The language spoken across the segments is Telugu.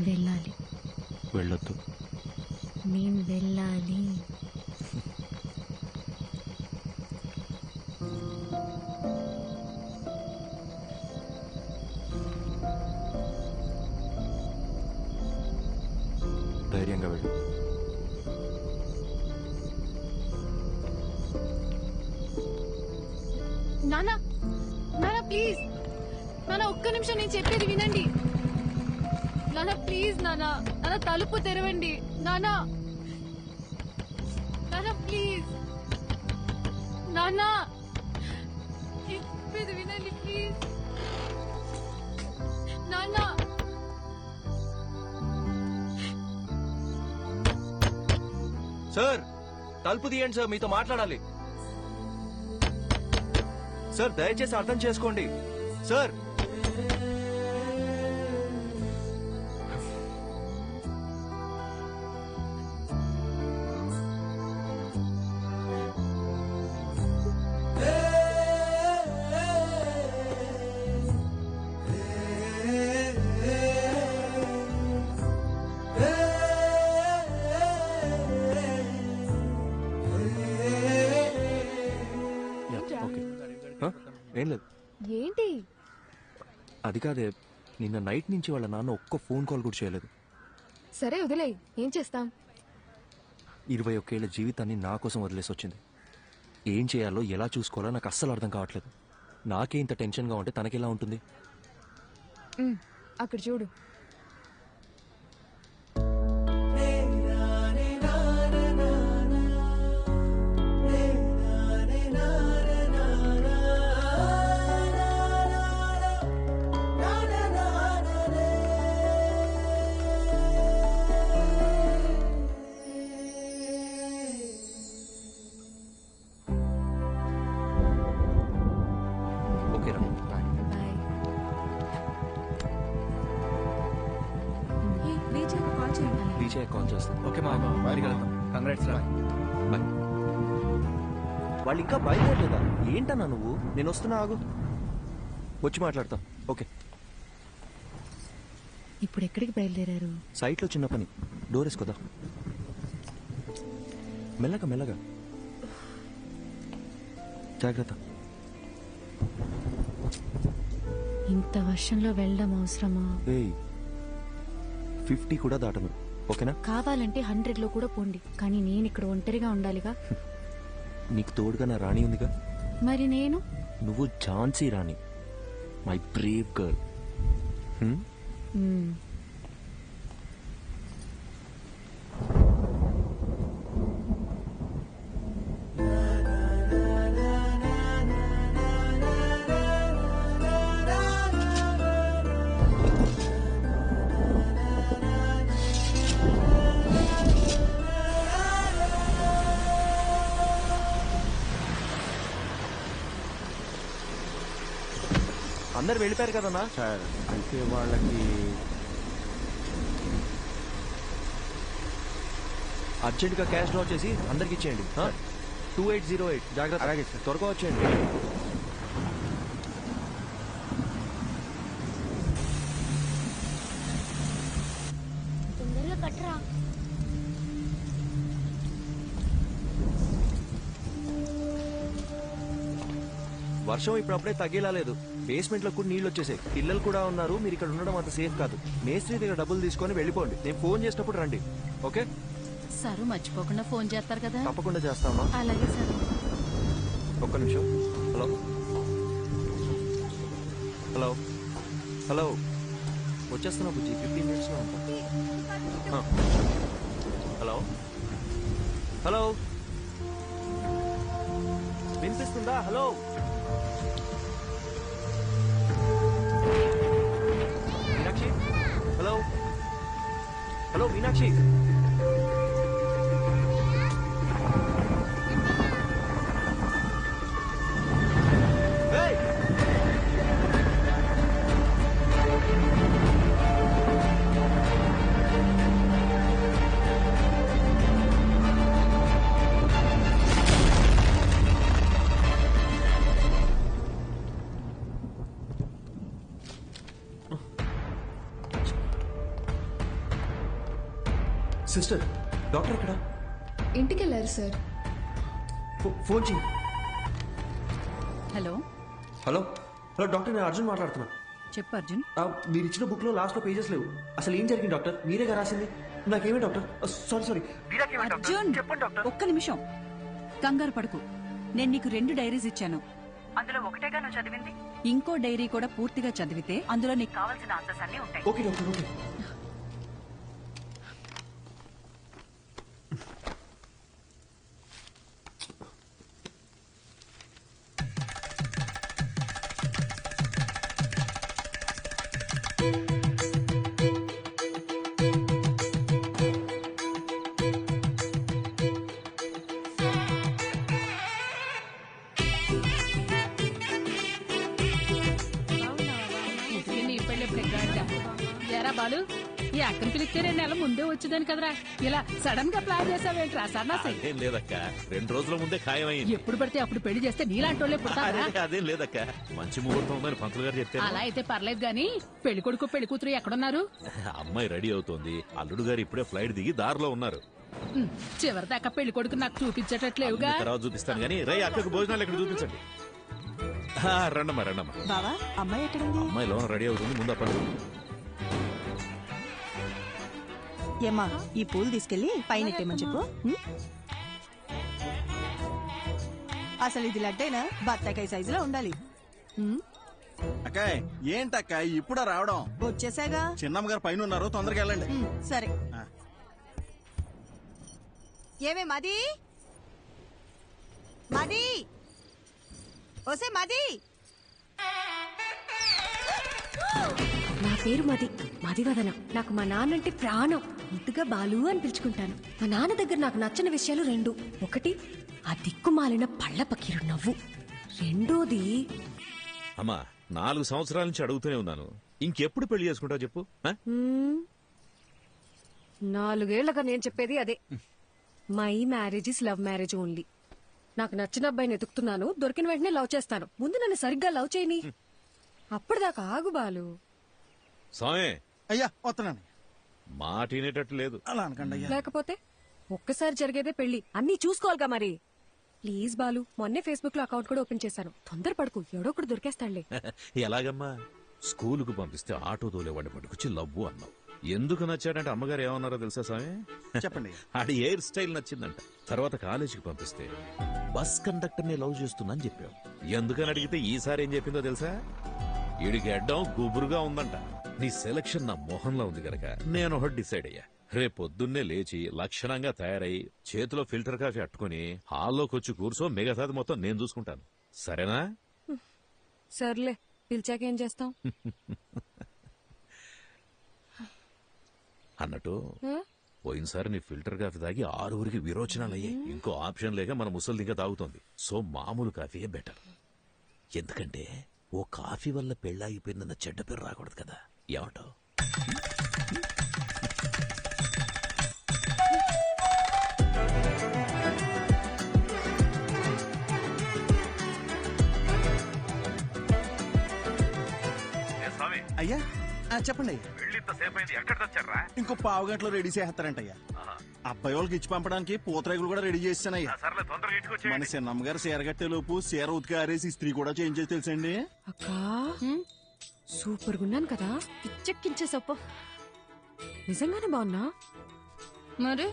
వెళ్ళాలి. వెళ్ళొద్దు. నేను వెళ్ళాలి. ధైర్యంగా వెళ్ళు. నానా, నానా ప్లీజ్, నానా ఒక్క నిమిషం నేను చెప్పేది వినండి. నానా ప్లీజ్, నానా నానా తలుపు తెరవండి. నానా, నానా ప్లీజ్, నానా చెప్పేది వినండి ప్లీజ్. నానా సార్, తలుపు తీయండి సార్, మీతో మాట్లాడాలి. సార్ దయచేసి అర్థం చేసుకోండి సార్. ఏం లేదు. ఏంటి? అది కాదే, నిన్న నైట్ నుంచి వాళ్ళ నాన్న ఒక్క ఫోన్ కాల్ కూడా చేయలేదు. సరే వదిలే, ఏం చేస్తాం. 21 ఏళ్ల జీవితాన్ని నా కోసం వదిలేసి వచ్చింది. ఏం చేయాలో ఎలా చూసుకోవాలో నాకు అస్సలు అర్థం కావట్లేదు. నాకే ఇంత టెన్షన్గా ఉంటే తనకెలా ఉంటుంది? అక్కడ చూడు. కాల్ చేస్తాను. ఓకే మా బయటికి వెళ్తాం. కంగ్రాట్స్ రా. బాయ్. వాళ్ళు ఇంకా బయలుదేరలేదా? ఏంటన్నా నువ్వు? నేను వస్తున్నా, ఆగు, వచ్చి మాట్లాడతా. ఓకే. ఇప్పుడు ఎక్కడికి బయలుదేరారు? సైట్లో చిన్న పని, డోర్ వేసుకోదా. మెల్లగా మెల్లగా, జాగ్రత్త. ఇంత వర్షంలో వెళ్ళడం అవసరమా? 50 కూడా దాటను, ఓకేనా? కావాలంటే 100లో కూడా పోండి, కానీ నేను ఇక్కడ ఒంటరిగా ఉండాలిగా. నీకు తోడుగా నా రాణి ఉందిగా. మరి నేను? నువ్వు ఝాన్సీ రాణి, మై బ్రేవ్ గర్ల్. అందరు వెళ్ళిపోయారు కదన్నా. సార్ అయితే వాళ్ళకి అర్జెంట్గా క్యాష్ డ్రా చేసి అందరికి ఇచ్చేయండి. 2808. జాగ్రత్త. అలాగే సార్. త్వరగా వచ్చేయండి. తొందరగా కట్టరా. వర్షం ఇప్పుడప్పుడే తగ్గేలా లేదు. బేస్మెంట్ లో కూడా నీళ్లు వచ్చేసాయి. పిల్లలు కూడా ఉన్నారు. మీరు ఇక్కడ ఉండడం అంత సేఫ్ కాదు. మేస్త్రి దగ్గర డబ్బులు తీసుకొని వెళ్ళిపోండి. నేను ఫోన్ చేసినప్పుడు రండి, ఓకే? సారు మర్చిపోకుండా ఫోన్ చేస్తారు కదా. తప్పకుండా చేస్తామా? అలాగే సార్. ఒక్క నిమిషం. హలో హలో హలో, వచ్చేస్తున్నా బుజ్జి, 15 minutes ఉంటా. హలో హలో, వినిపిస్తుందా? Hello Meenakshi, hello hello Meenakshi. Sister doctor ఎక్కడ? ఇంటికి వెళ్ళారు సార్. ఫోన్ చేయి. హలో హలో హలో డాక్టర్, నేను అర్జున్ మాట్లాడుతున్నా. చెప్పు అర్జున్. మీరు ఇచ్చిన బుక్ లో లాస్ట్ లో పేజెస్ లేవు. అసలు ఏం జరిగింది డాక్టర్? మీరేగా రాసింది. నాకేమే డాక్టర్? సారీ. అర్జున్ ఒక్క నిమిషం, కంగారు పడుకు. నేను నీకు 2 డైరీస్ ఇచ్చాను. అందులో ఒకటేగా నువ్వు చదివింది. ఇంకో డైరీ కూడా పూర్తిగా చదివితే అందులో నీకు కావాల్సిన ఆన్సర్స్ అన్ని ఉంటాయి. Okay doctor, okay. ఎరా బాలు, ఈ అక్కని పిలిస్తే 2 నెలల ముందే వచ్చేదాని కదరా, ఇలా సడన్ గా ప్లాన్ చేసావేంట్రా సన్నాసి? అదేం లేదక్క, 2 రోజుల ముందే ఖాయమైంది. ఎప్పుడు పడితే అప్పుడు పెళ్లి చేస్తే నీలాంటి వాళ్ళే పుడతారా? అదేం లేదక్క, మంచి ముహూర్తం ఉందని పంతులు గారు చెప్తే. అలా అయితే పర్లేదు గాని పెళ్లి కొడుకు పెళ్లి కూతురు ఎక్కడున్నారు? అమ్మాయి రెడీ అవుతోంది, అల్లుడు గారు ఇప్పుడే ఫ్లైట్ దిగి దారిలో ఉన్నారు. చివరిదాకా పెళ్లి కొడుకు నాకు చూపించేటట్లేవుగా. అన్ని తర్వాత చూపిస్తాను గానీ రై అక్కకు భోజనాలు ఇక్కడ చూపించండి. రండమ్మా. బావా, అమ్మాయి ఎక్కడుంది? అమ్మాయి లోన రెడీ అవుతుంది, ముందు పని. ఏమ్మా, ఈ పూలు తీసుకెళ్లి పైన ఎట్టేమని చెప్పు. అసలు ఇది లడ్డేనా? బత్తాకాయ సైజులో ఉండాలి. అక్కాయ్, ఏంటక్కాయ్ ఇప్పుడా రావడం? వచ్చేసాగా. చిన్నమ్మ గారు పైన ఉన్నారు, తొందరగా వెళ్ళండి. సరే. ఆ. ఏమే మది మది ఓసే మది. నా పేరు మదివదన. నాకు మా నాన్నంటే ప్రాణం. ముద్దుగా బాలు అని పిలుచుకుంటాను. మా నాన్న దగ్గర నాకు నచ్చిన విషయాలు 2. ఒకటి, ఆ దిక్కుమాలిన పళ్ళ పకీరు నవ్వు. రెండోది, అమ్మా 4 సంవత్సరాల నుంచి అడుగుతూనే ఉన్నాను, ఇంకెప్పుడు పెళ్లి చేసుకుంటావు చెప్పు. 4 ఏళ్లుగా నేను చెప్పేది అదే. My marriage is love marriage only. నాకు నచ్చిన అబ్బాయిని ఎతుకుతున్నాను, దొరికిన వెంటనే లవ్ చేస్తాను. ముందు నన్ను సరిగ్గా లవ్ చేయని, అప్పటిదాకా ఆగు బాలు. సామే అయ్యా వస్తున్నాను. మాట వినేటట్టు లేదు. అలా అనకండి అయ్యా. లేకపోతే ఒక్కసారి జరిగేదే పెళ్లి, అన్నీ చూసుకోవాలిగా మరి. ప్లీజ్ బాలు, మొన్నే ఫేస్బుక్ లో అకౌంట్ కూడా ఓపెన్ చేశాను. తొందరపడుకు, ఎవడో ఒకడు దొరికేస్తాడులే. ఎలాగమ్మా? స్కూలుకు పంపిస్తే ఆటో తోలేవాడిని పట్టుకొచ్చి లవ్వు అన్నావు. ఎందుకు నచ్చాడంటే అమ్మగారు ఏమన్నారో తెలుసా స్వామి? చెప్పండి. ఆడి హెయిర్ స్టైల్ నచ్చిందంట. తర్వాత కాలేజీకి పంపిస్తే బస్ కండక్టర్ ని లవ్ చేస్తున్నా చెప్పావు. ఎందుకని అడిగితే ఈసారి ఏం చెప్పిందో తెలుసా? ఈడికి అడ్డం గుబురుగా ఉందంట. నీ సెలక్షన్ నా మొహంలో ఉంది గనక నేను ఒకటి డిసైడ్ అయ్యా. రేపొద్దున్నే లేచి లక్షణంగా తయారై చేతిలో ఫిల్టర్ కాఫీ అట్టుకుని హాల్లోకి వచ్చి కూర్చో, మిగతాది మొత్తం నేను చూసుకుంటాను. సరేనా? సర్లే, పిలిచాకేం చేస్తాం? అన్నట్టు పోయినసారి నీ ఫిల్టర్ కాఫీ తాగి 6 విరోచనాలు అయ్యాయి. ఇంకో ఆప్షన్ లేక మన ముసలి ఇంకా తాగుతోంది. సో మామూలు కాఫీయే బెటర్. ఎందుకంటే ఓ కాఫీ వల్ల పెళ్ళాగిపోయిందన్న చెడ్డ పేరు రాకూడదు కదా. ఏమంటావు? అయ్యా చెప్పండి. ఇంకో 1/2 గంటలో రెడీ చేస్తారంటయ్యా. అబ్బాయి వాళ్ళకి ఇచ్చి పంపడానికి పూతరేగులు కూడా రెడీ చేస్తానయ్యా. మన చిన్నమ్మ గారు చీర కట్టే లోపు చీర ఉతికి ఆరేసి ఇస్త్రీ కూడా చేంజ్ చేసి తెలుసండి. అక్కా, సూపర్ గున్నాను కదా, పిచ్చెక్కించేసప్ప. నిజంగానే బాగున్నా? మరి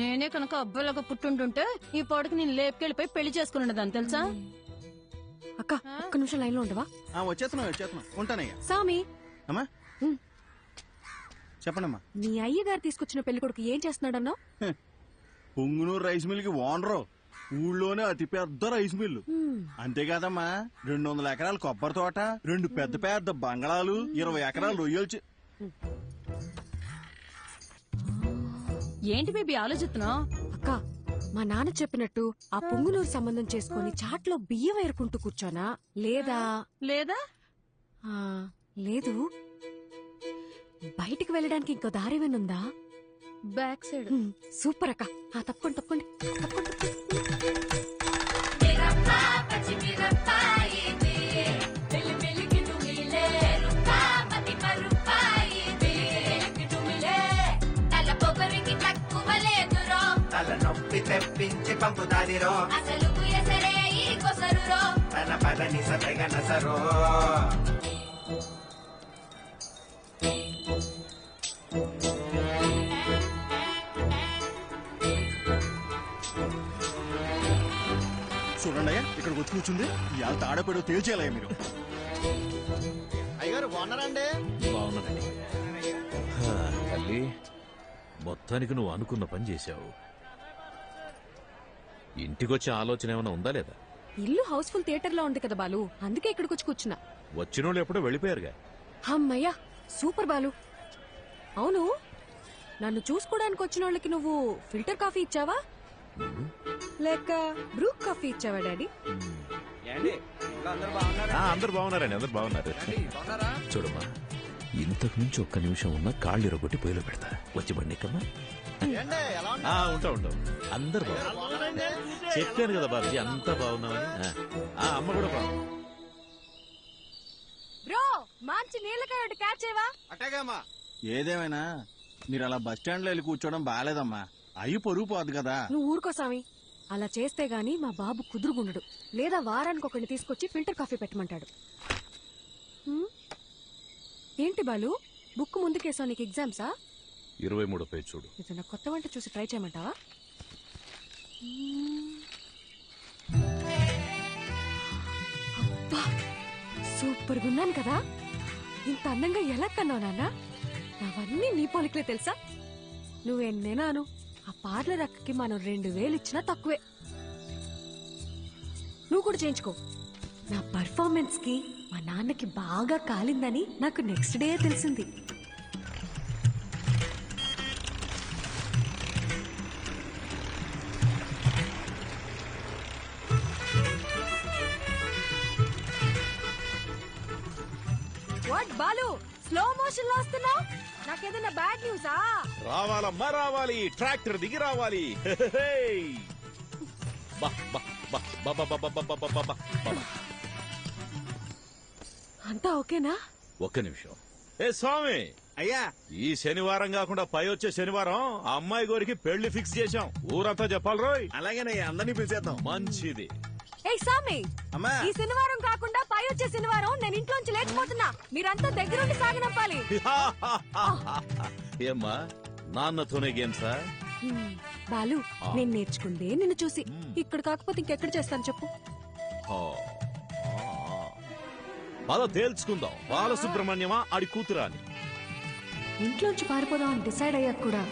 నేనే కనుక అబ్బాయిలాగా పుట్టుంటుంటే ఈ పాడుకు నేను లేపుకెళ్ళిపోయి పెళ్లి చేసుకున్నదాన్ని తెలుసా? అక్క, ఒక్క నిమిషం లైన్ లో ఉండవా? వచ్చేస్తున్నా ఉంటానయ్యా. సామి, అమ్మా చెప్పండమ్మా. నీ అయ్యగారు తీసుకొచ్చిన పెళ్లి కొడుకు ఏం చేస్తున్నాడన్నావు? పొంగునూరు రైస్ మిల్ కి ఓనరు, ఊళ్ళోనే అతి పెద్ద రైస్ మిల్లు. అంతేకాదమ్మా, 200 ఎకరాల కొబ్బరి తోట, 2 పెద్ద పెద్ద బంగళాలు, 20 ఎకరాలు రొయ్యలు. ఏంటి బేబీ ఆలోచిస్తున్నావు? అక్క, మా నాన్న చెప్పినట్టు ఆ పొంగునూరు సంబంధం చేసుకుని చాట్లో బియ్యం ఏరుకుంటూ కూర్చోనా, లేదా లేదా లేదు బయటికి వెళ్ళడానికి ఇంకో దారేమేనుందా? Back side. సూపర్ అక్క. తప్పకుండా తప్పకుండా తప్పకుండా. తక్కువ తెప్పించి పంపుతాదిరో అసలు ఎసరే ఈ కొసరురో పద పదని సతగన సరో చూడండి అయ్యా ఇక్కడికి వచ్చి కూర్చుంది ఇవాళ తాడపేడో తేల్చేయాలయ్యా మీరు. అయ్యగారు బాగున్నారండి? బాగున్నానండి. తల్లి, మొత్తానికి నువ్వు అనుకున్న పని చేశావు. ఇంటికొచ్చే ఆలోచన ఏమైనా ఉందా లేదా? ఇల్లు హౌస్ఫుల్ థియేటర్ లో ఉంది కదా బాలు, అందుకే ఇక్కడికి వచ్చి కూర్చున్నా. వచ్చినోళ్ళు ఎప్పుడో వెళ్ళిపోయారుగా. అమ్మయ్యా సూపర్ బాలు. అవును, నన్ను చూసుకోవడానికి వచ్చిన వాళ్ళకి నువ్వు ఫిల్టర్ కాఫీ ఇచ్చావా లేక బ్రూ కాఫీ ఇచ్చావా డాడీ? అందరు బాగున్నారండి, అందరు బాగున్నారు. చూడమ్మా, ఇంతకు మించి ఒక్క నిమిషం ఉన్నా కాళ్ళు ఇరగొట్టి పొయ్యిలో పెడతా. వచ్చి బండి కమ్మా. ఉంటా ఉంటా. అందరు బాగున్నారు. చెప్పాను కదా బాబుజీ, అంతా బాగున్నామని. అమ్మ కూడా బాగుంది. బ్రో మంచి నీళ్ళకాయ క్యాచ్ చేయవా? అట్టగామా. ఏదేమైనా మీరు అలా బస్ స్టాండ్ లో వెళ్ళి కూర్చోవడం బాగాలేదమ్మా. అయ్యి పొరుగు పోదు కదా. నువ్వు ఊరుకో స్వామి. అలా చేస్తే గాని మా బాబు కుదురుగుండడు. లేదా వారానికి ఒకరిని తీసుకొచ్చి ఫిల్టర్ కాఫీ పెట్టమంటాడు. ఏంటి బాలు, బుక్ ముందుకేసావు, నీకు ఎగ్జామ్సా? 23వ పేజ్ చూడు. ఏదైనా కొత్త వంట చూసి ట్రై చేయమంటావా? అబ్బా సూపర్ గా ఉన్నాను కదా. ఇంత అందంగా ఎలా కన్నావు నాన్న? అవన్నీ నీ పోలికలే తెలుసా? నువ్వెన్నేనాను ఆ పార్లర్ అక్కకి మనం 2000 ఇచ్చినా తక్కువే. నువ్వు కూడా చేయించుకో. నా పర్ఫార్మెన్స్ కి మా నాన్నకి బాగా కాలిందని నాకు నెక్స్ట్ డే తెలిసింది. వాట్ బాలు, స్లో మోషన్ లో వస్తున్నావు? నాకేదైనా బ్యాడ్ న్యూసా? రావాలమ్మా రావాలి, ట్రాక్టర్ దిగి రావాలి. అంతా ఓకేనా? ఒక్క నిమిషం. ఏ స్వామి, అయ్యా ఈ శనివారం కాకుండా పై వచ్చే శనివారం ఆ అమ్మాయి గోరికి పెళ్లి ఫిక్స్ చేశాం. ఊరంతా చెప్పాలి రోయ్. అలాగేనయ్యా, అందరినీ పిలిచేద్దాం. మంచిది. ఏయ్ సామి, అమ్మా ఈ శనివారం కాకుండా పై వచ్చే శనివారం నేను ఇంట్లోంచి లేచిపోతున్నా. మీరంతా దగ్గరుండి సాగనంపాలి. ఏమ్మా, నాన్నతోనే గేమ్సా? బాలు, నేను నేర్చుకుందే నిన్ను చూసి. ఇక్కడ కాకపోతే ఇంకెక్కడ చేస్తాను చెప్పు? బాధ తేల్చుకుందాం. బాలసుబ్రహ్మణ్యమా ఆడి కూతురా అని. ఇంట్లోంచి పారిపోదాం అని డిసైడ్ అయ్యాక కూడా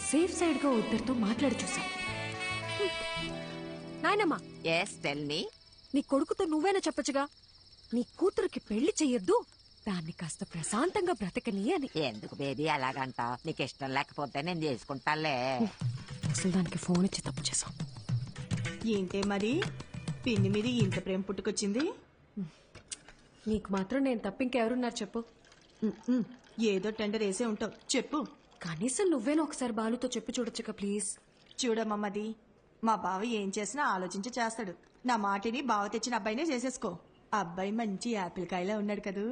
సేఫ్ సైడ్ గా ఇద్దరితో మాట్లాడి చూసా. నాయనమ్మా, ఎస్ టెల్ మీ. నీ కొడుకుతో నువ్వేనా చెప్పచ్చుగా, నీ కూతురికి పెళ్లి చెయ్యొద్దు, దాన్ని కాస్త ప్రశాంతంగా బ్రతకని అని. ఎందుకు బేబీ అలాగంటావు? నీకు ఇష్టం లేకపోతే నేను చేసుకుంటాలే. అసలు దానికి ఫోన్ ఇచ్చి తప్పు చేసాం. ఏంటే మరి పిన్ని మీద ఇంత ప్రేమ పుట్టుకొచ్చింది? నీకు మాత్రం నేను తప్ప ఇంకెవరున్నారు చెప్పు? ఏదో టెండర్ వేసే ఉంటావు, చెప్పు. కనీసం నువ్వేనా ఒకసారి బాలుతో చెప్పి చూడొచ్చుగా ప్లీజ్. చూడమ్మది, మా బావ ఏం చేసినా ఆలోచించి చేస్తాడు. నా మాటిని బావ తెచ్చిన అబ్బాయినే చేసేసుకో. అబ్బాయి మంచి యాపిల్ కాయలా ఉన్నాడు కదూ.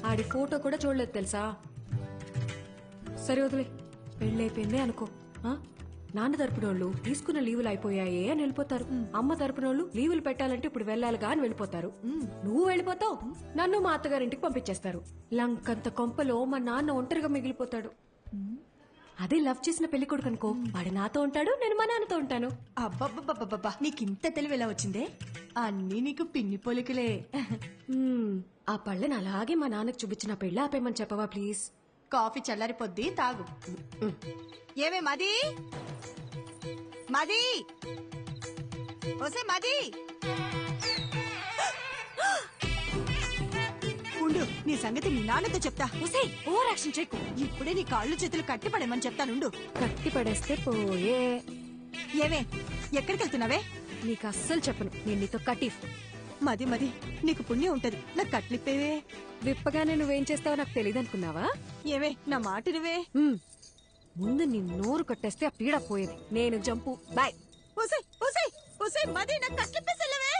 ఆడి ఫోటో కూడా చూడలేదు తెలుసా. సరే వదిలే, పెళ్ళైపోయిందే అనుకో. నాన్న తరపునోళ్ళు తీసుకున్న లీవులు అయిపోయాయే అని వెళ్ళిపోతారు. అమ్మ తరపునోళ్ళు లీవులు పెట్టాలంటే ఇప్పుడు వెళ్ళాలిగా అని వెళ్ళిపోతారు. నువ్వు వెళ్ళిపోతావు, నన్ను మా అత్తగారింటికి పంపించేస్తారు. లంకంత కొంపలో మా నాన్న ఒంటరిగా మిగిలిపోతాడు. అదే లవ్ చేసిన పెళ్లి కొడుకు అనుకో, వాడు నాతో ఉంటాడు, నేను మా నాన్నతో ఉంటాను. అబ్బబ్బబ్బబ్బబ్బా, నీకింత తెలివి ఎలా వచ్చిందే? అన్నీ నీకు పిన్ని పోలికలే. ఆ పళ్ళని అలాగే మా నాన్నకు చూపించిన పెళ్ళి ఆపేయమని చెప్పవా ప్లీజ్? కాఫీ చల్లారిపోద్ది, తాగు. ఏమే మది, మది, ఓసే మది, ఉండు, నీ సంగతి మీ నాన్నతో చెప్తా. ఓసే ఓవర్ యాక్షన్ చేయకు. ఇప్పుడే నీ కాళ్ళు చేతులు కట్టి పడేమని చెప్తానుండు. కట్టి పడేస్తే పోయే. ఏమే, ఎక్కడికి వెళ్తున్నావే? నీకు అస్సలు చెప్పను, నేను నీతో కటీఫ్. మది మది, నీకు పుణ్యం ఉంటది, నాకు కట్లిప్పేవే. విప్పగానే నువ్వేం చేస్తావో నాకు తెలియదు అనుకున్నావా? ఏవే, నా మాట నువ్వే. ముందు నీ నోరు కట్టేస్తే ఆ పీడ పోయేది. నేను జంపు, బాయ్. ఓసే ఓసే ఓసే మది, నాకు కట్లిప్పేసెళ్ళవే.